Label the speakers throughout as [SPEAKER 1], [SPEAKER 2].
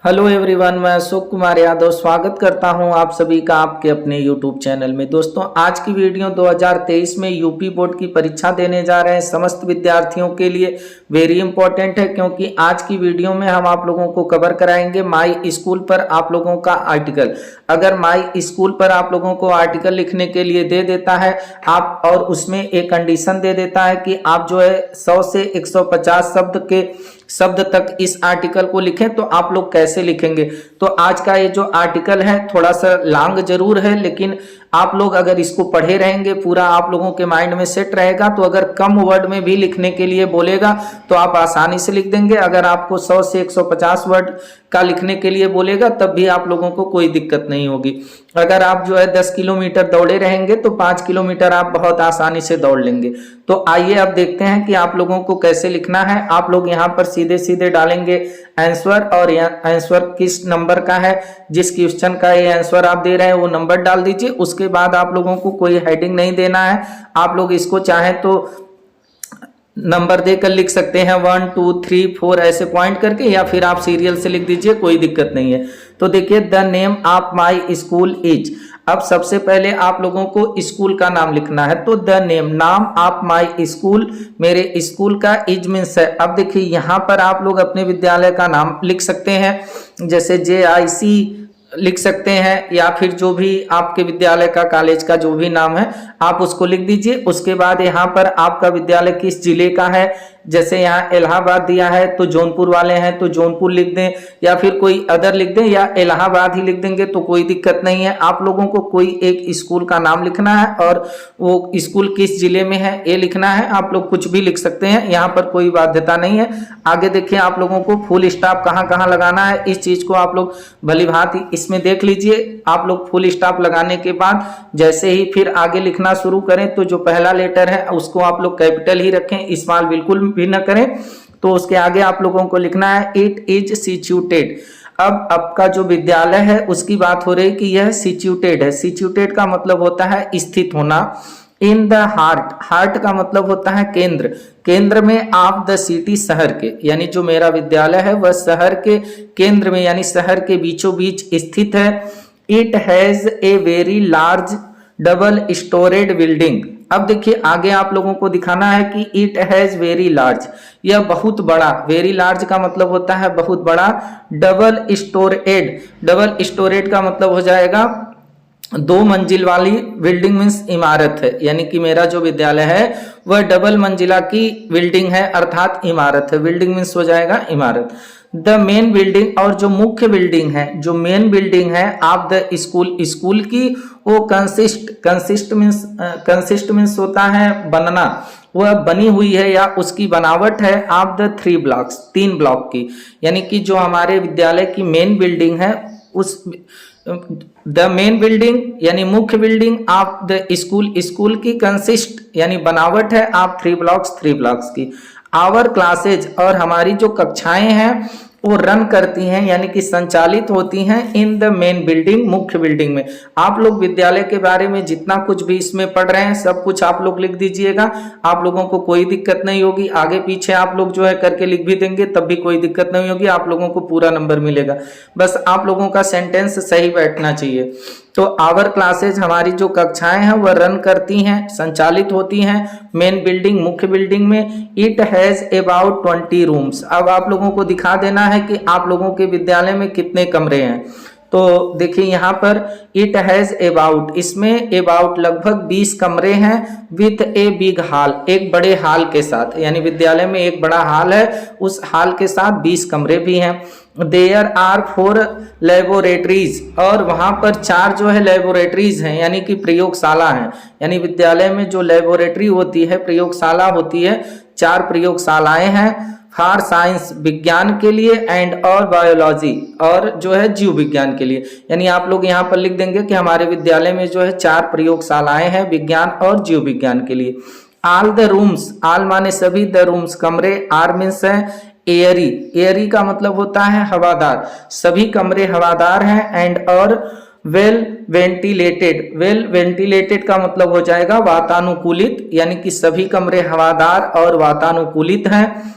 [SPEAKER 1] Hello everyone, मैं अशोक कुमार यादव स्वागत करता हूं आप सभी का आपके अपने यूट्यूब चैनल में। दोस्तों, आज की वीडियो 2023 में यूपी बोर्ड की परीक्षा देने जा रहे हैं समस्त विद्यार्थियों के लिए वेरी इंपॉर्टेंट है, क्योंकि आज की वीडियो में हम आप लोगों को कवर कराएंगे माई स्कूल पर आप लोगों का आर्टिकल। अगर माई स्कूल पर आप लोगों को आर्टिकल लिखने के लिए दे देता है आप, और उसमें एक कंडीशन दे देता है कि आप जो है 100 से 150 शब्द तक इस आर्टिकल को लिखें, तो आप लोग कैसे लिखेंगे। तो आज का ये जो आर्टिकल है थोड़ा सा लॉन्ग जरूर है, लेकिन आप लोग अगर इसको पढ़े रहेंगे पूरा आप लोगों के माइंड में सेट रहेगा। तो अगर कम वर्ड में भी लिखने के लिए बोलेगा तो आप आसानी से लिख देंगे। अगर आपको 100 से 150 वर्ड का लिखने के लिए बोलेगा तब भी आप लोगों को कोई दिक्कत नहीं होगी। अगर आप जो है 10 किलोमीटर दौड़े रहेंगे तो 5 किलोमीटर आप बहुत आसानी से दौड़ लेंगे। तो आइए अब देखते हैं कि आप लोगों को कैसे लिखना है। आप लोग यहाँ पर सीधे सीधे डालेंगे आंसर, और आंसर किस नंबर का है, जिस क्वेश्चन का ये आंसर आप दे रहे हैं वो नंबर डाल दीजिए। उसके बाद आप लोगों को कोई हेडिंग नहीं देना है। आप लोग इसको चाहें तो नंबर देकर लिख सकते हैं 1 2 3 4 ऐसे पॉइंट करके, या फिर आप सीरियल से लिख दीजिए, कोई दिक्कत नहीं है। तो देखिए, the name of my school is. अब सबसे पहले आप लोगों को स्कूल का नाम लिखना है। तो द नेम, नाम ऑफ माई स्कूल, मेरे स्कूल का, इज मीन्स है। अब देखिए यहाँ पर आप लोग अपने विद्यालय का नाम लिख सकते हैं, जैसे JIC लिख सकते हैं, या फिर जो भी आपके विद्यालय का, कॉलेज का जो भी नाम है आप उसको लिख दीजिए। उसके बाद यहाँ पर आपका विद्यालय किस जिले का है, जैसे यहाँ इलाहाबाद दिया है तो जौनपुर वाले हैं तो जौनपुर लिख दें, या फिर कोई अदर लिख दें, या इलाहाबाद ही लिख देंगे तो कोई दिक्कत नहीं है। आप लोगों को कोई एक स्कूल का नाम लिखना है और वो स्कूल किस जिले में है ये लिखना है। आप लोग कुछ भी लिख सकते हैं, यहाँ पर कोई बाध्यता नहीं है। आगे देखिए, आप लोगों को फुल स्टॉप कहाँ कहाँ लगाना है इस चीज को आप लोग भली भांति इसमें देख लीजिए। आप लोग फुल स्टॉप लगाने के बाद जैसे ही फिर आगे लिखना शुरू करें तो जो पहला लेटर है उसको आप लोग कैपिटल ही रखें, स्मॉल बिल्कुल भी न करें। तो उसके आगे आप लोगों को लिखना है इट इज सिचुएटेड। अब आपका जो विद्यालय है उसकी बात हो रही कि यह सिचुएटेड है। सिचुएटेड का मतलब होता है स्थित होना। इन द हार्ट, हार्ट का मतलब होता है केंद्र, केंद्र में ऑफ द सिटी, शहर के, यानी जो मेरा विद्यालय है वह शहर के केंद्र में यानी शहर के बीचों बीच स्थित है। It has a very large double storeyed building. अब देखिए आगे आप लोगों को दिखाना है कि इट हैज वेरी लार्ज, यह बहुत बड़ा, वेरी लार्ज का मतलब होता है बहुत बड़ा। डबल स्टोरेड, डबल स्टोरेड का मतलब हो जाएगा 2 मंजिल वाली बिल्डिंग मीन्स इमारत है, यानी कि मेरा जो विद्यालय है वह डबल मंजिला की बिल्डिंग है, अर्थात इमारत है। बिल्डिंग मीन्स हो जाएगा इमारत। द मेन बिल्डिंग, और जो मुख्य बिल्डिंग है, जो मेन बिल्डिंग है ऑफ द स्कूल, स्कूल की, वो कंसिस्ट मीन्स होता है बनना, वह बनी हुई है या उसकी बनावट है ऑफ द 3 ब्लॉक्स, 3 ब्लॉक की, यानी कि जो हमारे विद्यालय की मेन बिल्डिंग है उस द मेन बिल्डिंग यानी मुख्य building of the school, school की कंसिस्ट यानी बनावट है ऑफ 3 ब्लॉक्स की। आवर क्लासेज, और हमारी जो कक्षाएं हैं वो रन करती हैं यानी कि संचालित होती हैं इन द मेन बिल्डिंग, मुख्य बिल्डिंग में। आप लोग विद्यालय के बारे में जितना कुछ भी इसमें पढ़ रहे हैं सब कुछ आप लोग लिख दीजिएगा, आप लोगों को कोई दिक्कत नहीं होगी। आगे पीछे आप लोग जो है करके लिख भी देंगे तब भी कोई दिक्कत नहीं होगी, आप लोगों को पूरा नंबर मिलेगा। बस आप लोगों का सेंटेंस सही बैठना चाहिए। तो आवर क्लासेज, हमारी जो कक्षाएं हैं वह रन करती हैं, संचालित होती हैं मेन बिल्डिंग, मुख्य बिल्डिंग में। It has about 20 rooms. अब आप लोगों को दिखा देना है कि आप लोगों के विद्यालय में कितने कमरे हैं। तो देखिए यहाँ पर इट हैज अबाउट, इसमें अबाउट लगभग 20 कमरे हैं, विथ ए बिग हॉल, एक बड़े हॉल के साथ, यानी विद्यालय में एक बड़ा हॉल है, उस हॉल के साथ 20 कमरे भी हैं। देयर आर 4 लेबोरेटरीज, और वहां पर 4 जो है लेबोरेटरीज हैं यानी कि प्रयोगशाला हैं, यानी विद्यालय में जो लेबोरेटरी होती है, प्रयोगशाला होती है, 4 प्रयोगशालाएं हैं। फॉर साइंस, विज्ञान के लिए, एंड और बायोलॉजी, और जो है जीव विज्ञान के लिए, यानी आप लोग यहाँ पर लिख देंगे कि हमारे विद्यालय में जो है 4 प्रयोगशालाएं हैं विज्ञान और जीव विज्ञान के लिए। ऑल द रूम्स, ऑल माने सभी, द रूम्स कमरे, आर मीन्स है एयरी, एयरी का मतलब होता है हवादार, सभी कमरे हवादार हैं। एंड और वेल वेंटिलेटेड, वेल वेंटिलेटेड का मतलब हो जाएगा वातानुकूलित, यानी कि सभी कमरे हवादार और वातानुकूलित हैं।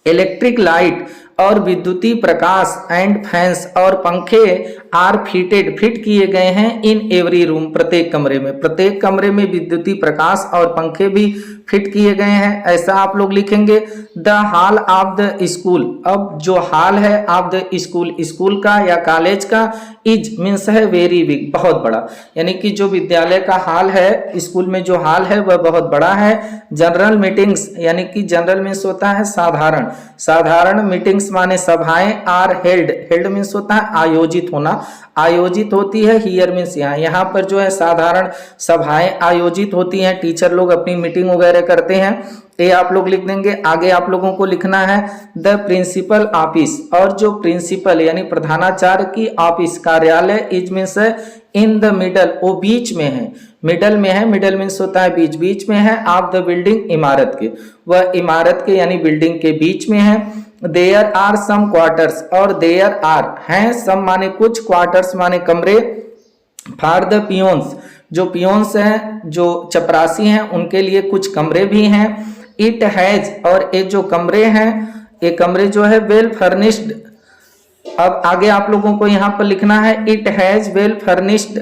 [SPEAKER 1] इलेक्ट्रिक लाइट, और विद्युतीय प्रकाश एंड फैंस और पंखे आर फिट किए गए हैं इन एवरी रूम, प्रत्येक कमरे में विद्युतीय प्रकाश और पंखे भी फिट किए गए हैं, ऐसा आप लोग लिखेंगे। The hall of the school, अब जो हॉल है ऑफ द स्कूल का या कॉलेज का, इज मीन्स है वेरी बिग, बहुत बड़ा, यानी कि जो विद्यालय का हॉल है, स्कूल में जो हॉल है वह बहुत बड़ा है। जनरल मीटिंग्स, यानी कि जनरल मीन्स होता है साधारण मीटिंग्स माने सभाएं, आर हेल्ड मीन्स होता है आयोजित होना, आयोजित होती है, हियर मीन्स यहाँ पर जो है साधारण सभाएं आयोजित होती हैं, टीचर लोग अपनी मीटिंग वगैरह करते हैं, ये आप लोग लिख देंगे। आगे आप लोगों को लिखना है द प्रिंसिपल ऑफिस, और जो प्रिंसिपल यानी प्रधानाचार्य की ऑफिस कार्यालय, is means in the middle, वो बीच में है, मिडल मीन्स होता है बीच में है, ऑफ द बिल्डिंग, इमारत के, वह इमारत के यानी बिल्डिंग के बीच में है। देयर आर सम क्वार्टर्स, और देयर आर हैं, सम माने कुछ, क्वार्टर्स माने कमरे, फॉर द पियोन्स, जो पियोन्स हैं, जो चपरासी हैं, उनके लिए कुछ कमरे भी हैं। इट हैज, और ये जो कमरे हैं, ये कमरे जो है वेल फर्निश्ड। अब आगे आप लोगों को यहाँ पर लिखना है it has well furnished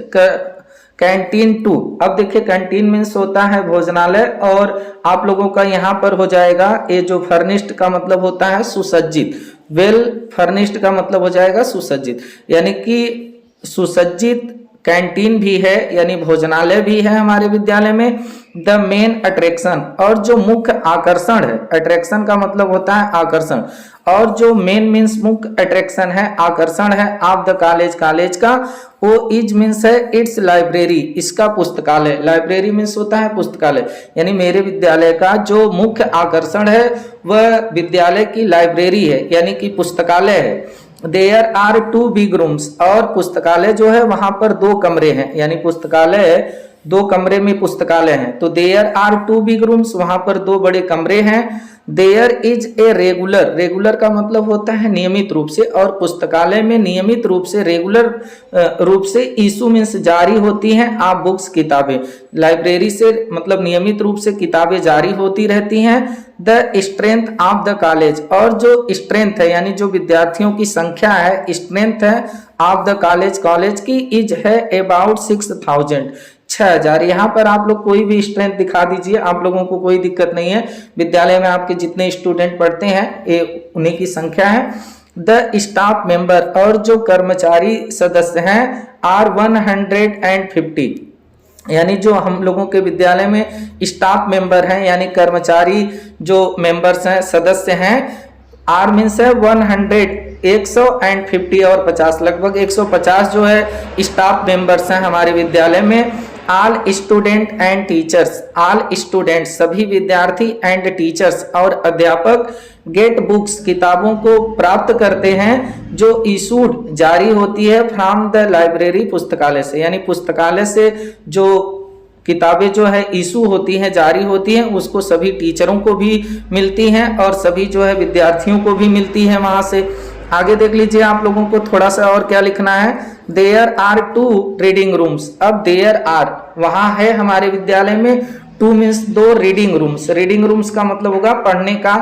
[SPEAKER 1] canteen too. अब देखिए कैंटीन मीन्स होता है भोजनालय, और आप लोगों का यहाँ पर हो जाएगा, ये जो फर्निश्ड का मतलब होता है सुसज्जित, वेल फर्निश्ड का मतलब हो जाएगा सुसज्जित, यानी कि सुसज्जित कैंटीन भी है, यानी भोजनालय भी है हमारे विद्यालय में। द मेन अट्रैक्शन, और जो मुख्य आकर्षण है, अट्रैक्शन का मतलब होता है आकर्षण, और जो मेन मीन्स मुख्य अट्रैक्शन है, आकर्षण है ऑफ द कॉलेज का, वो इज मीन्स है इट्स लाइब्रेरी, इसका पुस्तकालय, लाइब्रेरी मीन्स होता है पुस्तकालय, यानी मेरे विद्यालय का जो मुख्य आकर्षण है वह विद्यालय की लाइब्रेरी है, यानी कि पुस्तकालय है। देयर आर 2 बिग रूम्स, और पुस्तकालय जो है वहां पर 2 कमरे हैं, यानी पुस्तकालय 2 कमरे में पुस्तकालय है, तो देयर आर 2 बिग रूम्स, वहां पर 2 बड़े कमरे हैं। देयर इज ए रेगुलर का मतलब होता है नियमित रूप से, और पुस्तकालय में नियमित रूप से, रेगुलर रूप से इशू मीन्स जारी होती हैं आप बुक्स, किताबें, लाइब्रेरी से मतलब नियमित रूप से किताबें जारी होती रहती हैं। The strength of the college, और जो स्ट्रेंथ है यानी जो विद्यार्थियों की संख्या है, स्ट्रेंथ है ऑफ द कॉलेज की, इज है अबाउट 6000, 6000। यहाँ पर आप लोग कोई भी स्ट्रेंथ दिखा दीजिए, आप लोगों को कोई दिक्कत नहीं है, विद्यालय में आपके जितने स्टूडेंट पढ़ते हैं ये उन्हीं की संख्या है। द स्टाफ मेंबर, और जो कर्मचारी सदस्य हैं, आर 150, यानी जो हम लोगों के विद्यालय में स्टाफ मेंबर हैं, यानी कर्मचारी जो मेंबर्स हैं, सदस्य हैं, आर मीन्स है 150 और 50, लगभग 150 जो है स्टाफ मेंबर्स हैं हमारे विद्यालय में। All student and teachers, all student सभी विद्यार्थी, एंड टीचर्स और अध्यापक, गेट बुक्स किताबों को प्राप्त करते हैं, जो इशूड जारी होती है फ्रॉम द लाइब्रेरी पुस्तकालय से, यानी पुस्तकालय से जो किताबें जो है इशू होती हैं, जारी होती हैं, उसको सभी टीचरों को भी मिलती हैं और सभी जो है विद्यार्थियों को भी मिलती है वहां से। आगे देख लीजिए आप लोगों को थोड़ा सा और क्या लिखना है। देयर आर 2 रीडिंग रूम्स, अब देयर आर वहां है हमारे विद्यालय में 2 means 2 reading rooms, reading rooms का मतलब होगा पढ़ने का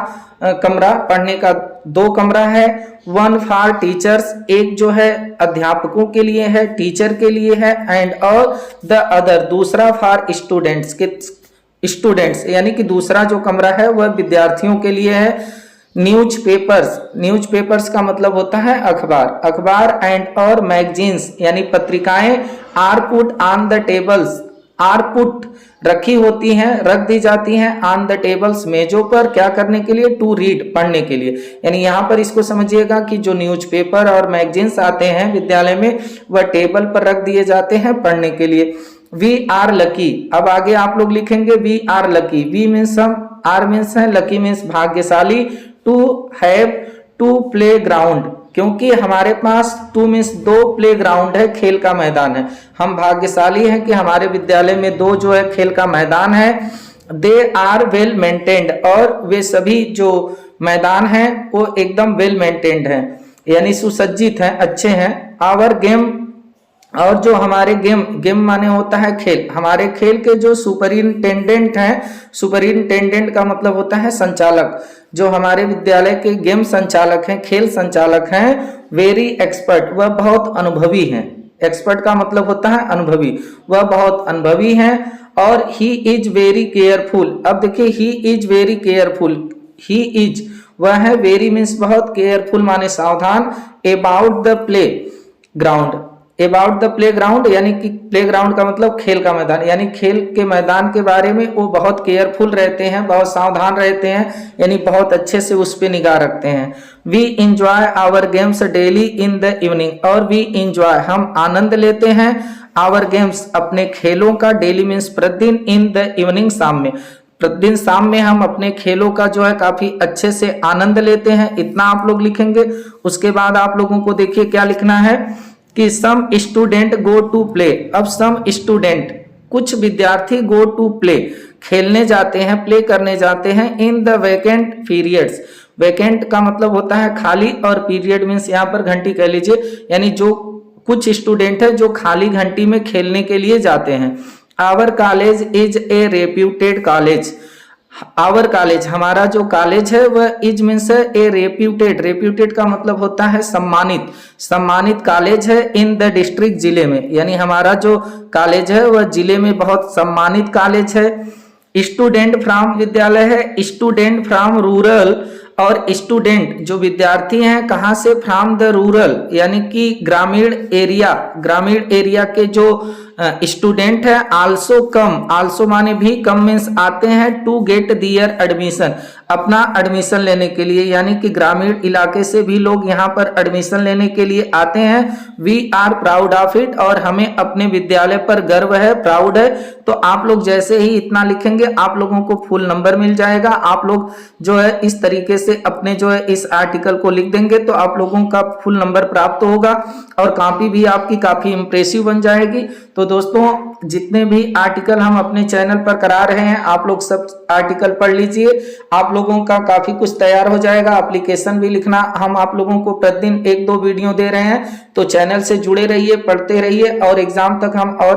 [SPEAKER 1] कमरा, पढ़ने का 2 कमरा है। 1 फॉर टीचर्स, एक जो है अध्यापकों के लिए है, टीचर के लिए है, एंड और द अदर दूसरा फॉर स्टूडेंट्स के, स्टूडेंट्स यानी कि दूसरा जो कमरा है वह विद्यार्थियों के लिए है। न्यूज़पेपर्स का मतलब होता है अखबार एंड और मैगजीन्स यानी पत्रिकाएं, are put on the tables, are put रखी होती हैं, रख दी जाती हैं, ऑन द टेबल्स मेजों पर, क्या करने के लिए, टू रीड पढ़ने के लिए। यानी यहाँ पर इसको समझिएगा कि जो न्यूज़पेपर और मैगजीन्स आते हैं विद्यालय में वह टेबल पर रख दिए जाते हैं पढ़ने के लिए। वी आर लकी, अब आगे आप लोग लिखेंगे we are lucky, we means हम, आर मीन्स है, लकी मीन्स भाग्यशाली, टू हैव 2 प्ले ग्राउंड, क्योंकि हमारे पास 2 मीन्स 2 प्ले ग्राउंड है, खेल का मैदान है। हम भाग्यशाली हैं कि हमारे विद्यालय में 2 जो है खेल का मैदान है। दे आर वेल मेंटेन्ड, और वे सभी जो मैदान हैं वो एकदम वेल मेंटेन्ड हैं, यानी सुसज्जित हैं, अच्छे हैं। आवर गेम और जो हमारे गेम माने होता है खेल, हमारे खेल के जो सुपरिंटेंडेंट हैं, सुपरिंटेंडेंट का मतलब होता है संचालक, जो हमारे विद्यालय के गेम संचालक हैं, खेल संचालक हैं, वेरी एक्सपर्ट, वह बहुत अनुभवी हैं। एक्सपर्ट का मतलब होता है अनुभवी, वह बहुत अनुभवी हैं। और ही इज वेरी केयरफुल, अब देखिए he is very careful, he is वह है, वेरी मीन्स बहुत, केयरफुल माने सावधान, about the play ground, about the play ground यानी कि प्ले ग्राउंड का मतलब खेल का मैदान, यानी खेल के मैदान के बारे में वो बहुत केयरफुल रहते हैं, बहुत सावधान रहते हैं, यानी बहुत अच्छे से उस पर निगाह रखते हैं। We enjoy our games daily in the evening, और वी इंजॉय हम आनंद लेते हैं, आवर गेम्स अपने खेलों का, डेली मीन्स प्रतिदिन, इन द इवनिंग शाम में, प्रतिदिन शाम में हम अपने खेलों का जो है काफी अच्छे से आनंद लेते हैं। इतना आप लोग लिखेंगे। उसके बाद आप लोगों को देखिए क्या लिखना है कि some student go to play, अब सम स्टूडेंट कुछ विद्यार्थी गो टू प्ले खेलने जाते हैं, प्ले करने जाते हैं, in the vacant periods, vacant का मतलब होता है खाली, और पीरियड मीन्स यहाँ पर घंटी कह लीजिए, यानी जो कुछ स्टूडेंट है जो खाली घंटी में खेलने के लिए जाते हैं। Our college is a reputed college, our college हमारा जो कॉलेज है वह इज मीन्स है ए रेप्यूटेड, रेप्यूटेड का मतलब होता है सम्मानित, सम्मानित कॉलेज है, इन द डिस्ट्रिक्ट जिले में, यानी हमारा जो कॉलेज है वह जिले में बहुत सम्मानित कॉलेज है। स्टूडेंट फ्रॉम विद्यालय है, स्टूडेंट फ्रॉम रूरल, और स्टूडेंट जो विद्यार्थी हैं कहाँ से, फ्रॉम द रूरल यानी कि ग्रामीण एरिया, ग्रामीण एरिया के जो स्टूडेंट है, आल्सो कम, आल्सो माने भी, कम मीन्स आते हैं, टू गेट दियर एडमिशन, अपना एडमिशन लेने के लिए, यानी कि ग्रामीण इलाके से भी लोग यहाँ पर एडमिशन लेने के लिए आते हैं। We are proud of it, और हमें अपने विद्यालय पर गर्व है, प्राउड है। तो आप लोग जैसे ही इतना लिखेंगे आप लोगों को फुल नंबर मिल जाएगा। आप लोग जो है इस तरीके से अपने जो है इस आर्टिकल को लिख देंगे तो आप लोगों का फुल नंबर प्राप्त होगा, और कॉपी भी आपकी काफी इंप्रेसिव बन जाएगी। तो दोस्तों जितने भी आर्टिकल हम अपने चैनल पर करा रहे हैं आप लोग सब आर्टिकल पढ़ लीजिए, आप लोगों का काफी कुछ तैयार हो जाएगा। एप्लीकेशन भी लिखना, हम आप लोगों को प्रतिदिन 1-2 वीडियो दे रहे हैं, तो चैनल से जुड़े रहिए, पढ़ते रहिए, और एग्जाम तक हम और